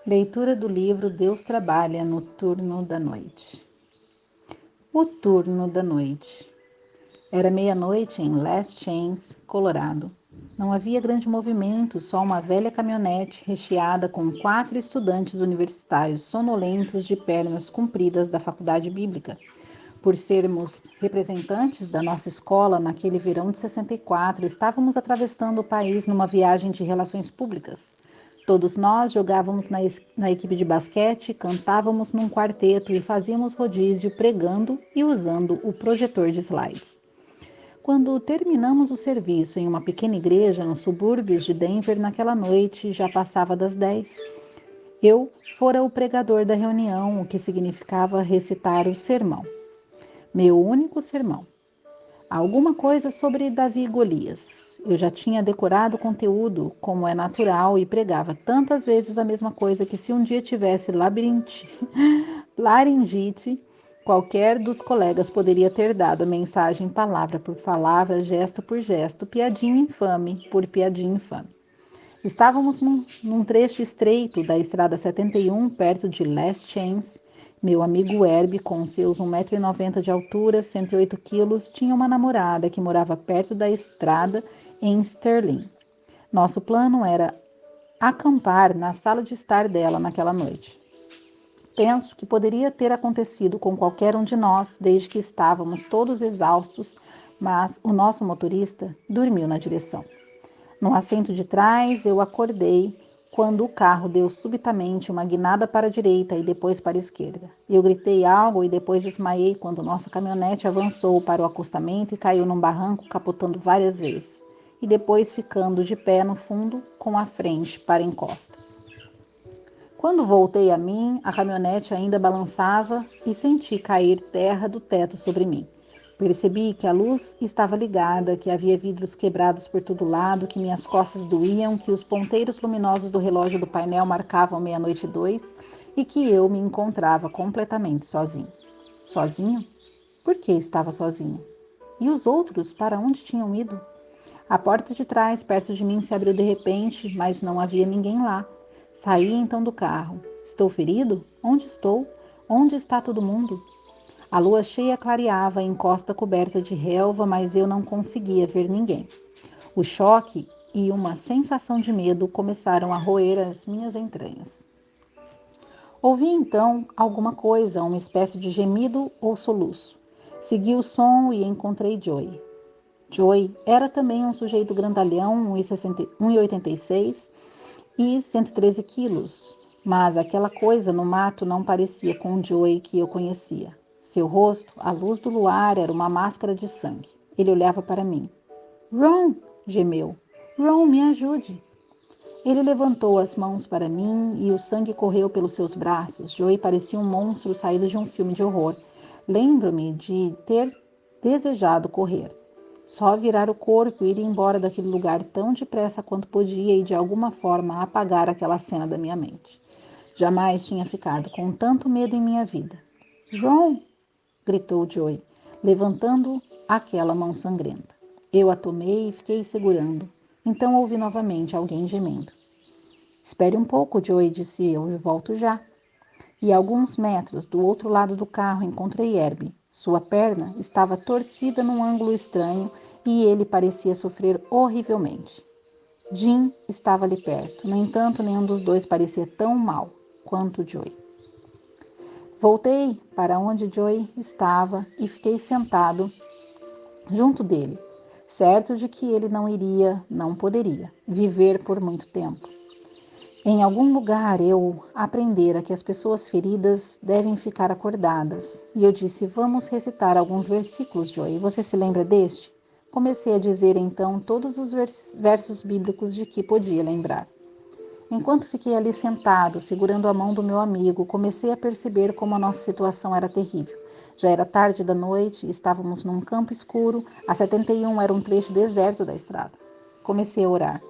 Leitura do livro Deus Trabalha no Turno da Noite. O turno da noite. Era meia-noite em Last Chance, Colorado. Não havia grande movimento, só uma velha caminhonete recheada com 4 estudantes universitários sonolentos de pernas compridas da faculdade bíblica. Por sermos representantes da nossa escola naquele verão de 64, estávamos atravessando o país numa viagem de relações públicas. Todos nós jogávamos na equipe de basquete, cantávamos num quarteto e fazíamos rodízio pregando e usando o projetor de slides. Quando terminamos o serviço em uma pequena igreja nos subúrbios de Denver naquela noite, já passava das 10. Eu fora o pregador da reunião, o que significava recitar o sermão. Meu único sermão. Alguma coisa sobre Davi e Golias. Eu já tinha decorado o conteúdo, como é natural, e pregava tantas vezes a mesma coisa que se um dia tivesse laringite, qualquer dos colegas poderia ter dado a mensagem palavra por palavra, gesto por gesto, piadinha infame por piadinha infame. Estávamos num trecho estreito da Estrada 71, perto de Last Chance. Meu amigo Herbie, com seus 1,90 m de altura, 108 quilos, tinha uma namorada que morava perto da estrada em Sterling. Nosso plano era acampar na sala de estar dela naquela noite. Penso que poderia ter acontecido com qualquer um de nós, desde que estávamos todos exaustos, mas o nosso motorista dormiu na direção. No assento de trás, eu acordei quando o carro deu subitamente uma guinada para a direita e depois para a esquerda. Eu gritei algo e depois desmaiei quando nossa caminhonete avançou para o acostamento e caiu num barranco, capotando várias vezes, e depois ficando de pé no fundo com a frente para a encosta. Quando voltei a mim, a caminhonete ainda balançava e senti cair terra do teto sobre mim. Percebi que a luz estava ligada, que havia vidros quebrados por todo lado, que minhas costas doíam, que os ponteiros luminosos do relógio do painel marcavam 00:02 e que eu me encontrava completamente sozinho. Sozinho? Por que estava sozinho? E os outros, para onde tinham ido? A porta de trás, perto de mim, se abriu de repente, mas não havia ninguém lá. Saí então do carro. Estou ferido? Onde estou? Onde está todo mundo? A lua cheia clareava a encosta coberta de relva, mas eu não conseguia ver ninguém. O choque e uma sensação de medo começaram a roer as minhas entranhas. Ouvi então alguma coisa, uma espécie de gemido ou soluço. Segui o som e encontrei Joey. Joey era também um sujeito grandalhão, 1,86 e 113 quilos, mas aquela coisa no mato não parecia com o Joey que eu conhecia. Seu rosto, à luz do luar, era uma máscara de sangue. Ele olhava para mim. Ron, gemeu. Ron, me ajude. Ele levantou as mãos para mim e o sangue correu pelos seus braços. Joey parecia um monstro saído de um filme de horror. Lembro-me de ter desejado correr. Só virar o corpo e ir embora daquele lugar tão depressa quanto podia e de alguma forma apagar aquela cena da minha mente. Jamais tinha ficado com tanto medo em minha vida. Ron! Gritou Joey, levantando aquela mão sangrenta. Eu a tomei e fiquei segurando. Então ouvi novamente alguém gemendo. Espere um pouco, Joey, disse eu volto já. E a alguns metros do outro lado do carro encontrei Herbie. Sua perna estava torcida num ângulo estranho e ele parecia sofrer horrivelmente. Jim estava ali perto. No entanto, nenhum dos dois parecia tão mal quanto Joey. Voltei para onde Joey estava e fiquei sentado junto dele, certo de que ele não poderia, viver por muito tempo. Em algum lugar eu aprendera que as pessoas feridas devem ficar acordadas. E eu disse, vamos recitar alguns versículos, Joey. Você se lembra deste? Comecei a dizer então todos os versos bíblicos de que podia lembrar. Enquanto fiquei ali sentado, segurando a mão do meu amigo, comecei a perceber como a nossa situação era terrível. Já era tarde da noite, estávamos num campo escuro, a 71 era um trecho deserto da estrada. Comecei a orar.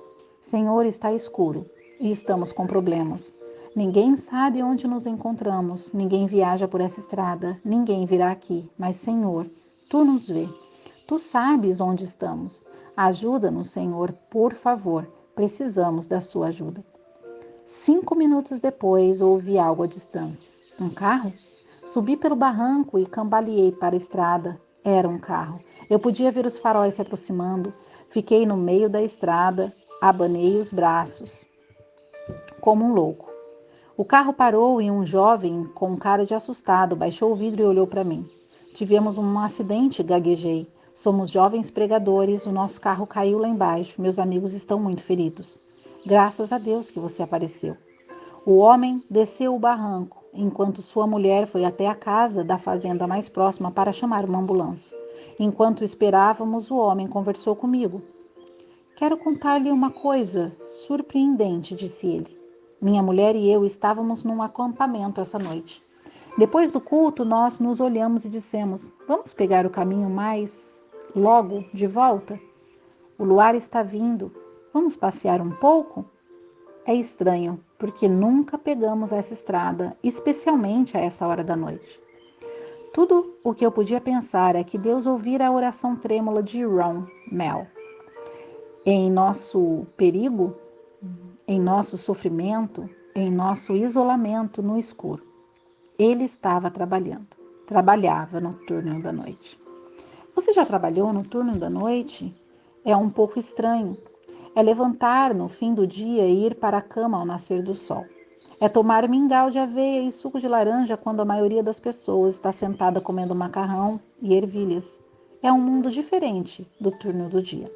Senhor, está escuro e estamos com problemas. Ninguém sabe onde nos encontramos, ninguém viaja por essa estrada, ninguém virá aqui, mas Senhor, Tu nos vê. Tu sabes onde estamos. Ajuda-nos, Senhor, por favor. Precisamos da sua ajuda. 5 minutos depois, ouvi algo à distância. Um carro? Subi pelo barranco e cambaleei para a estrada. Era um carro. Eu podia ver os faróis se aproximando. Fiquei no meio da estrada, abanei os braços, como um louco. O carro parou e um jovem, com cara de assustado, baixou o vidro e olhou para mim. Tivemos um acidente, gaguejei. Somos jovens pregadores, o nosso carro caiu lá embaixo. Meus amigos estão muito feridos. Graças a Deus que você apareceu. O homem desceu o barranco, enquanto sua mulher foi até a casa da fazenda mais próxima para chamar uma ambulância. Enquanto esperávamos, o homem conversou comigo. Quero contar-lhe uma coisa surpreendente, disse ele. Minha mulher e eu estávamos num acampamento essa noite. Depois do culto, nós nos olhamos e dissemos: vamos pegar o caminho mais logo de volta? O luar está vindo. Vamos passear um pouco? É estranho, porque nunca pegamos essa estrada, especialmente a essa hora da noite. Tudo o que eu podia pensar é que Deus ouvira a oração trêmula de Ron Mel. Em nosso perigo, em nosso sofrimento, em nosso isolamento no escuro. Ele estava trabalhando. Trabalhava no turno da noite. Você já trabalhou no turno da noite? É um pouco estranho. É levantar no fim do dia e ir para a cama ao nascer do sol. É tomar mingau de aveia e suco de laranja quando a maioria das pessoas está sentada comendo macarrão e ervilhas. É um mundo diferente do turno do dia.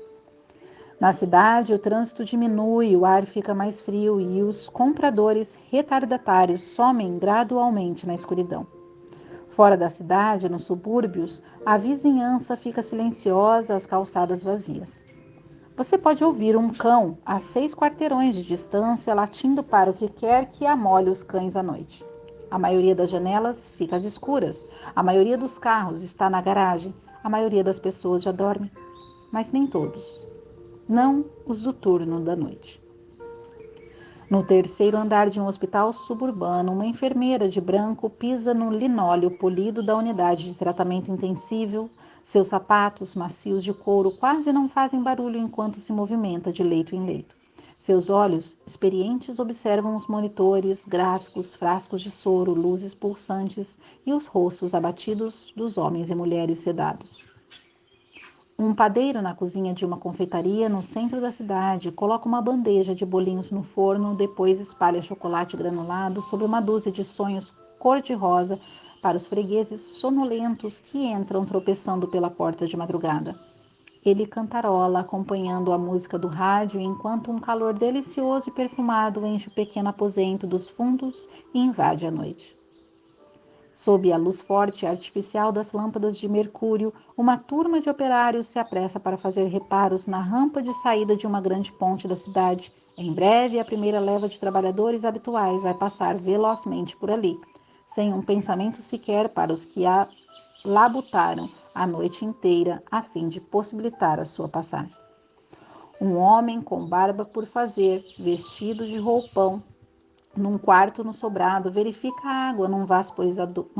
Na cidade, o trânsito diminui, o ar fica mais frio e os compradores retardatários somem gradualmente na escuridão. Fora da cidade, nos subúrbios, a vizinhança fica silenciosa, as calçadas vazias. Você pode ouvir um cão a 6 quarteirões de distância latindo para o que quer que amole os cães à noite. A maioria das janelas fica às escuras, a maioria dos carros está na garagem, a maioria das pessoas já dorme, mas nem todos. Não os do turno da noite. No terceiro andar de um hospital suburbano, uma enfermeira de branco pisa no linóleo polido da unidade de tratamento intensivo. Seus sapatos macios de couro quase não fazem barulho enquanto se movimenta de leito em leito. Seus olhos experientes observam os monitores, gráficos, frascos de soro, luzes pulsantes e os rostos abatidos dos homens e mulheres sedados. Um padeiro na cozinha de uma confeitaria no centro da cidade coloca uma bandeja de bolinhos no forno, depois espalha chocolate granulado sobre uma dúzia de sonhos cor-de-rosa para os fregueses sonolentos que entram tropeçando pela porta de madrugada. Ele cantarola, acompanhando a música do rádio, enquanto um calor delicioso e perfumado enche o pequeno aposento dos fundos e invade a noite. Sob a luz forte e artificial das lâmpadas de mercúrio, uma turma de operários se apressa para fazer reparos na rampa de saída de uma grande ponte da cidade. Em breve, a primeira leva de trabalhadores habituais vai passar velozmente por ali, sem um pensamento sequer para os que a labutaram a noite inteira a fim de possibilitar a sua passagem. Um homem com barba por fazer, vestido de roupão, num quarto no sobrado, verifica a água num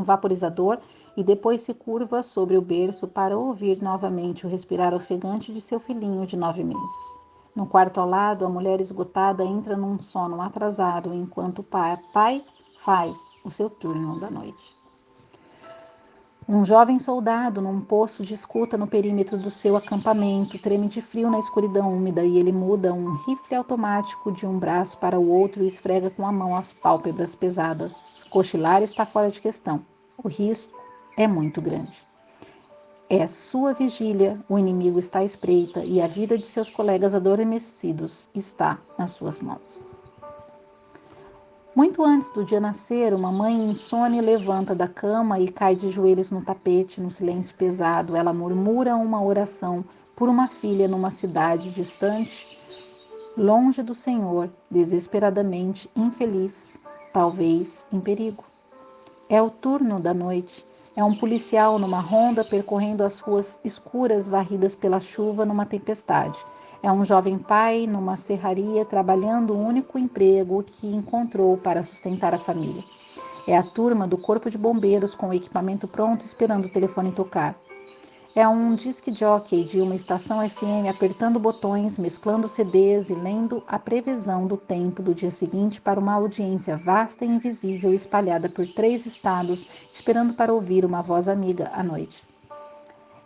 vaporizador e depois se curva sobre o berço para ouvir novamente o respirar ofegante de seu filhinho de 9 meses. No quarto ao lado, a mulher esgotada entra num sono atrasado enquanto o pai faz o seu turno da noite. Um jovem soldado num posto de escuta no perímetro do seu acampamento treme de frio na escuridão úmida e ele muda um rifle automático de um braço para o outro e esfrega com a mão as pálpebras pesadas. Cochilar está fora de questão. O risco é muito grande. É sua vigília, o inimigo está à espreita e a vida de seus colegas adormecidos está nas suas mãos. Muito antes do dia nascer, uma mãe insone levanta da cama e cai de joelhos no tapete, no silêncio pesado. Ela murmura uma oração por uma filha numa cidade distante, longe do Senhor, desesperadamente infeliz, talvez em perigo. É o turno da noite. É um policial numa ronda percorrendo as ruas escuras varridas pela chuva numa tempestade. É um jovem pai numa serraria trabalhando o único emprego que encontrou para sustentar a família. É a turma do corpo de bombeiros com o equipamento pronto esperando o telefone tocar. É um disc jockey de uma estação FM apertando botões, mesclando CDs e lendo a previsão do tempo do dia seguinte para uma audiência vasta e invisível espalhada por 3 estados, esperando para ouvir uma voz amiga à noite.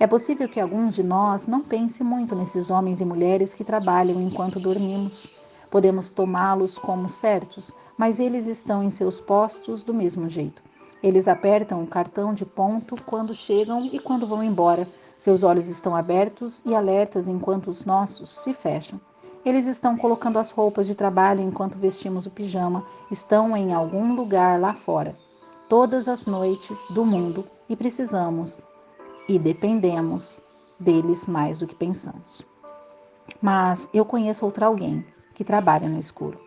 É possível que alguns de nós não pensem muito nesses homens e mulheres que trabalham enquanto dormimos. Podemos tomá-los como certos, mas eles estão em seus postos do mesmo jeito. Eles apertam o cartão de ponto quando chegam e quando vão embora. Seus olhos estão abertos e alertas enquanto os nossos se fecham. Eles estão colocando as roupas de trabalho enquanto vestimos o pijama. Estão em algum lugar lá fora, todas as noites do mundo, e precisamos e dependemos deles mais do que pensamos. Mas eu conheço outra alguém que trabalha no escuro.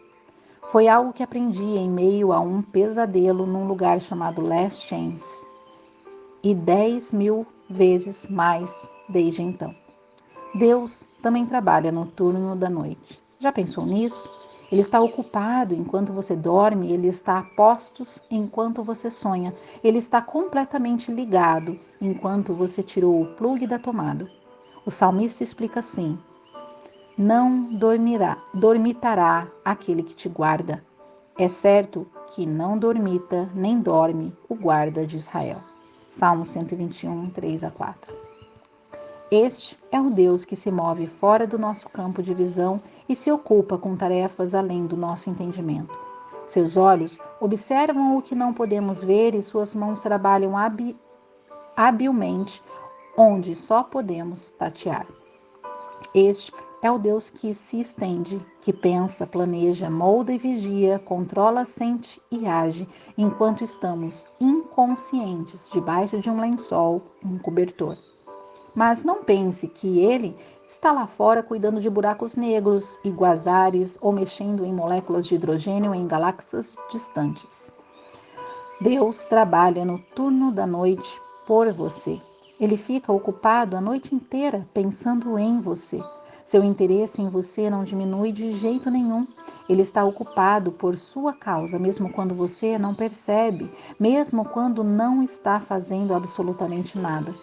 Foi algo que aprendi em meio a um pesadelo num lugar chamado Last Chance, e 10.000 vezes mais desde então. Deus também trabalha no turno da noite. Já pensou nisso? Ele está ocupado enquanto você dorme, ele está a postos enquanto você sonha, ele está completamente ligado enquanto você tirou o plugue da tomada. O salmista explica assim: não dormitará aquele que te guarda. É certo que não dormita nem dorme o guarda de Israel. Salmo 121, 3-4. Este é o Deus que se move fora do nosso campo de visão e se ocupa com tarefas além do nosso entendimento. Seus olhos observam o que não podemos ver e suas mãos trabalham habilmente onde só podemos tatear. Este é o Deus que se estende, que pensa, planeja, molda e vigia, controla, sente e age, enquanto estamos inconscientes debaixo de um lençol, um cobertor. Mas não pense que ele está lá fora cuidando de buracos negros e quasares ou mexendo em moléculas de hidrogênio em galáxias distantes. Deus trabalha no turno da noite por você. Ele fica ocupado a noite inteira pensando em você. Seu interesse em você não diminui de jeito nenhum. Ele está ocupado por sua causa, mesmo quando você não percebe, mesmo quando não está fazendo absolutamente nada.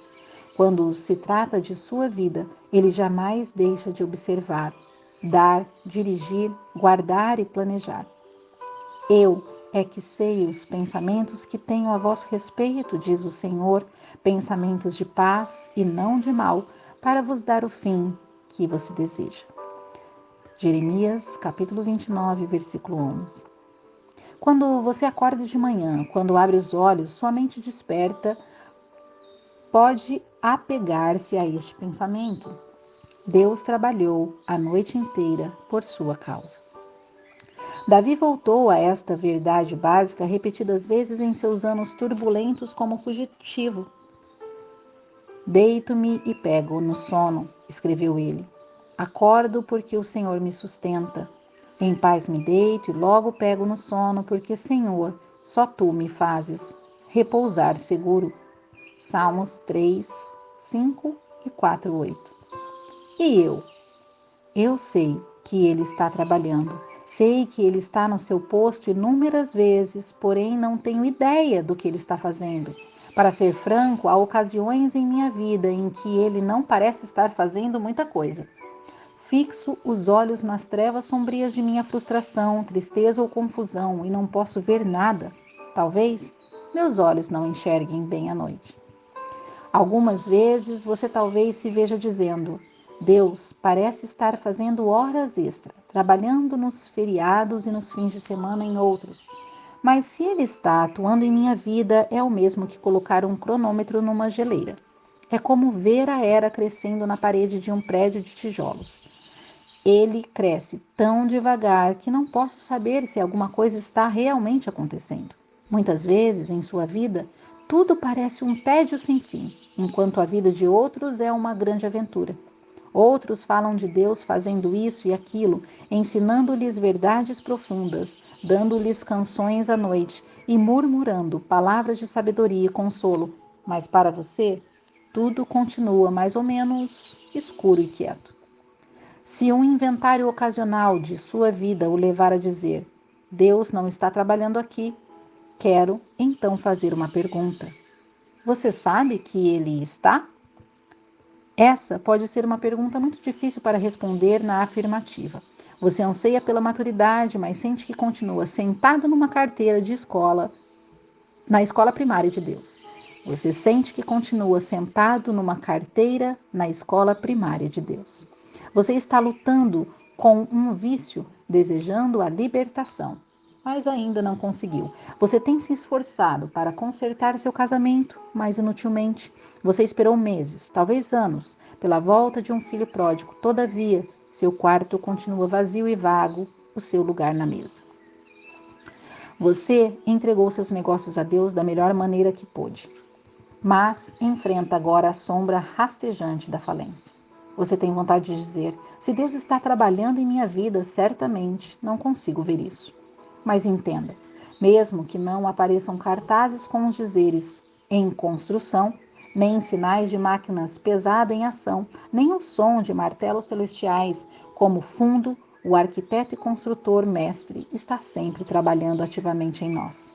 Quando se trata de sua vida, ele jamais deixa de observar, dar, dirigir, guardar e planejar. Eu é que sei os pensamentos que tenho a vosso respeito, diz o Senhor, pensamentos de paz e não de mal, para vos dar o fim que você deseja. Jeremias, capítulo 29, versículo 11. Quando você acorda de manhã, quando abre os olhos, sua mente desperta, pode apegar-se a este pensamento. Deus trabalhou a noite inteira por sua causa. Davi voltou a esta verdade básica repetidas vezes em seus anos turbulentos como fugitivo. Deito-me e pego no sono, escreveu ele. Acordo porque o Senhor me sustenta. Em paz me deito e logo pego no sono, porque, Senhor, só tu me fazes repousar seguro. Salmos 3, 5 e 4, 8. E eu? Eu sei que ele está trabalhando. Sei que ele está no seu posto inúmeras vezes, porém não tenho ideia do que ele está fazendo. Para ser franco, há ocasiões em minha vida em que ele não parece estar fazendo muita coisa. Fixo os olhos nas trevas sombrias de minha frustração, tristeza ou confusão e não posso ver nada. Talvez meus olhos não enxerguem bem à noite. Algumas vezes você talvez se veja dizendo: Deus parece estar fazendo horas extra, trabalhando nos feriados e nos fins de semana em outros. Mas se Ele está atuando em minha vida, é o mesmo que colocar um cronômetro numa geleira. É como ver a era crescendo na parede de um prédio de tijolos. Ele cresce tão devagar que não posso saber se alguma coisa está realmente acontecendo. Muitas vezes, em sua vida, tudo parece um tédio sem fim, enquanto a vida de outros é uma grande aventura. Outros falam de Deus fazendo isso e aquilo, ensinando-lhes verdades profundas, dando-lhes canções à noite e murmurando palavras de sabedoria e consolo. Mas para você, tudo continua mais ou menos escuro e quieto. Se um inventário ocasional de sua vida o levar a dizer: Deus não está trabalhando aqui, quero então fazer uma pergunta. Você sabe que ele está? Essa pode ser uma pergunta muito difícil para responder na afirmativa. Você anseia pela maturidade, mas sente que continua sentado numa carteira de escola, na escola primária de Deus. Você sente que continua sentado numa carteira na escola primária de Deus. Você está lutando com um vício, desejando a libertação, mas ainda não conseguiu. Você tem se esforçado para consertar seu casamento, mas inutilmente. Você esperou meses, talvez anos, pela volta de um filho pródigo. Todavia, seu quarto continua vazio e vago, o seu lugar na mesa. Você entregou seus negócios a Deus da melhor maneira que pôde, mas enfrenta agora a sombra rastejante da falência. Você tem vontade de dizer: se Deus está trabalhando em minha vida, certamente não consigo ver isso. Mas entenda, mesmo que não apareçam cartazes com os dizeres em construção, nem sinais de máquinas pesadas em ação, nem o som de martelos celestiais como fundo, o arquiteto e construtor mestre está sempre trabalhando ativamente em nós.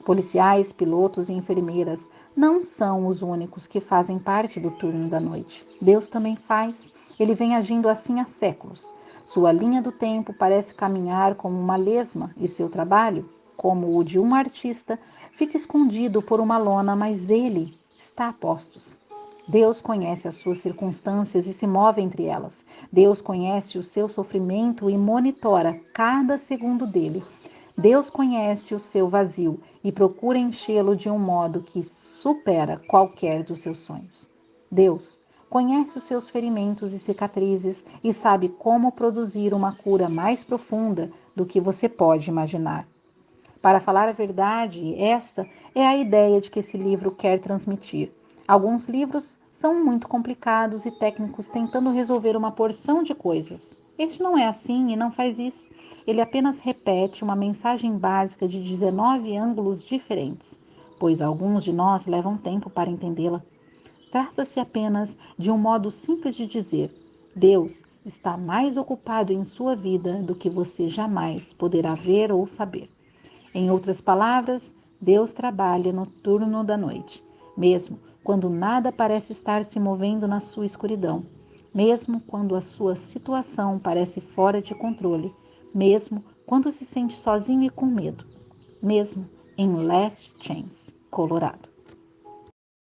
Policiais, pilotos e enfermeiras não são os únicos que fazem parte do turno da noite. Deus também faz. Ele vem agindo assim há séculos. Sua linha do tempo parece caminhar como uma lesma e seu trabalho, como o de um artista, fica escondido por uma lona, mas ele está a postos. Deus conhece as suas circunstâncias e se move entre elas. Deus conhece o seu sofrimento e monitora cada segundo dele. Deus conhece o seu vazio e procura enchê-lo de um modo que supera qualquer dos seus sonhos. Deus conhece os seus ferimentos e cicatrizes e sabe como produzir uma cura mais profunda do que você pode imaginar. Para falar a verdade, esta é a ideia de que esse livro quer transmitir. Alguns livros são muito complicados e técnicos tentando resolver uma porção de coisas. Este não é assim e não faz isso. Ele apenas repete uma mensagem básica de 19 ângulos diferentes, pois alguns de nós levam tempo para entendê-la. Trata-se apenas de um modo simples de dizer: Deus está mais ocupado em sua vida do que você jamais poderá ver ou saber. Em outras palavras, Deus trabalha no turno da noite, mesmo quando nada parece estar se movendo na sua escuridão, mesmo quando a sua situação parece fora de controle, mesmo quando se sente sozinho e com medo, mesmo em Last Chance, Colorado.